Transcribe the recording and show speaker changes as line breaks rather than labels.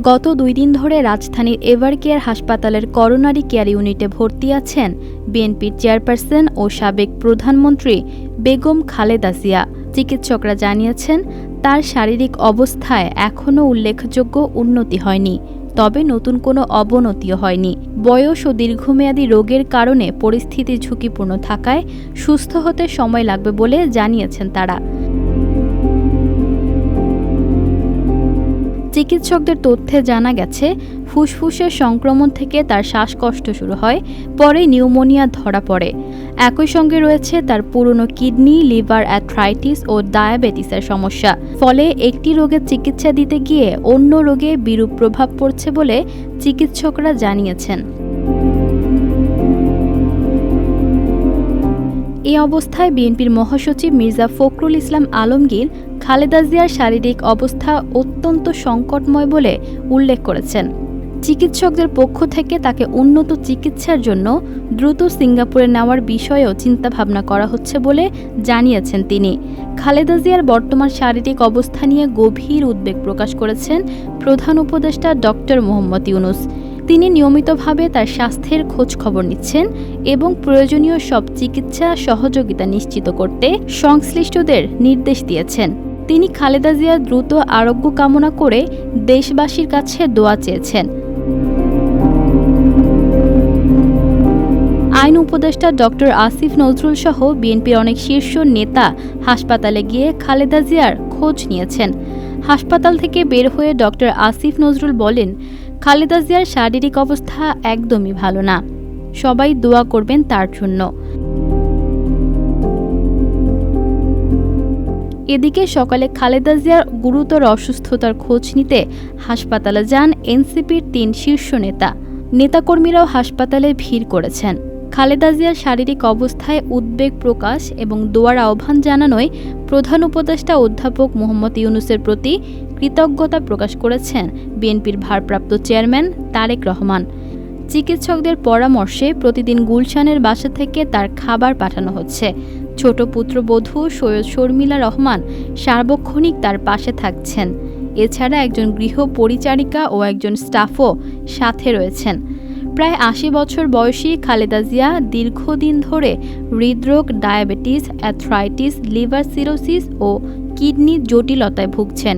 গত 2 দিন ধরে রাজধানীর এভারকেয়ার হাসপাতালের করোনারি কেয়ার ইউনিটে ভর্তি আছেন বিএনপির চেয়ারপারসন ও সাবেক প্রধানমন্ত্রী বেগম খালেদা জিয়া। চিকিৎসকরা জানিয়েছেন, তার শারীরিক অবস্থায় এখনও উল্লেখযোগ্য উন্নতি হয়নি, তবে নতুন কোনো অবনতিও হয়নি। বয়স ও দীর্ঘমেয়াদী রোগের কারণে পরিস্থিতি ঝুঁকিপূর্ণ থাকায় সুস্থ হতে সময় লাগবে বলে জানিয়েছেন তারা। চিকিৎসকদের তথ্যে জানা গেছে, ফুসফুসের সংক্রমণ থেকে তার শ্বাসকষ্ট শুরু হয়, পরে নিউমোনিয়া ধরা পড়ে। একই সঙ্গে রয়েছে তার পুরনো কিডনি, লিভার, অ্যাথ্রাইটিস ও ডায়াবেটিসের সমস্যা। ফলে একটি রোগের চিকিৎসা দিতে গিয়ে অন্য রোগে বিরূপ প্রভাব পড়ছে বলে চিকিৎসকরা জানিয়েছেন। এই অবস্থায় বিএনপির মহাসচিব মির্জা ফখরুল ইসলাম আলমগীর খালেদা জিয়ার শারীরিক অবস্থা অত্যন্ত সংকটময় বলে উল্লেখ করেছেন। চিকিৎসকদের পক্ষ থেকে তাকে উন্নত চিকিৎসার জন্য দ্রুত সিঙ্গাপুরে নেওয়ার বিষয়েও চিন্তাভাবনা করা হচ্ছে বলে জানিয়েছেন তিনি। খালেদা জিয়ার বর্তমান শারীরিক অবস্থা নিয়ে গভীর উদ্বেগ প্রকাশ করেছেন প্রধান উপদেষ্টা ডক্টর মোহাম্মদ ইউনূস। তিনি নিয়মিতভাবে তার স্বাস্থ্যের খোঁজ খবর নিচ্ছেন এবং প্রয়োজনীয় সব চিকিৎসা সহযোগিতা নিশ্চিত করতে সংশ্লিষ্টদের নির্দেশ দিয়েছেন। তিনি খালেদা জিয়ার দ্রুত আরোগ্য কামনা করে দেশবাসীর কাছে দোয়া চেয়েছেন। আইন উপদেষ্টা ডক্টর আসিফ নজরুল সহ বিএনপির অনেক শীর্ষ নেতা হাসপাতালে গিয়ে খালেদা জিয়ার খোঁজ নিয়েছেন। হাসপাতাল থেকে বের হয়ে ডক্টর আসিফ নজরুল বলেন, খালেদা জিয়ার শারীরিক অবস্থা একদমই ভালো না, সবাই দোয়া করবেন তার জন্য। এদিকে সকালে খালেদা জিয়ার গুরুতর অসুস্থতার খোঁজ নিতে হাসপাতালে যান এনসিপির 3 শীর্ষ নেতাকর্মীরাও হাসপাতালে ভিড় করেছেন। খালেদা জিয়ার শারীরিক অবস্থায় উদ্বেগ প্রকাশ এবং দোয়ার আহ্বান জানানোয় প্রধান উপদেষ্টা অধ্যাপক মোহাম্মদ ইউনূসের প্রতি কৃতজ্ঞতা প্রকাশ করেছেন বিএনপির ভারপ্রাপ্ত চেয়ারম্যান তারেক রহমান। চিকিৎসকদের পরামর্শে প্রতিদিন গুলশানের বাসা থেকে তার খাবার পাঠানো হচ্ছে। ছোট পুত্রবধূ সৈয়দ শর্মিলা রহমান সার্বক্ষণিক তার পাশে থাকছেন। এছাড়া একজন গৃহ পরিচারিকা ও একজন স্টাফও সাথে রয়েছেন। প্রায় 80 বছর বয়সী খালেদা জিয়া দীর্ঘদিন ধরে হৃদরোগ, ডায়াবেটিস, অ্যাথ্রাইটিস, লিভার সিরোসিস ও কিডনি জটিলতায় ভুগছেন।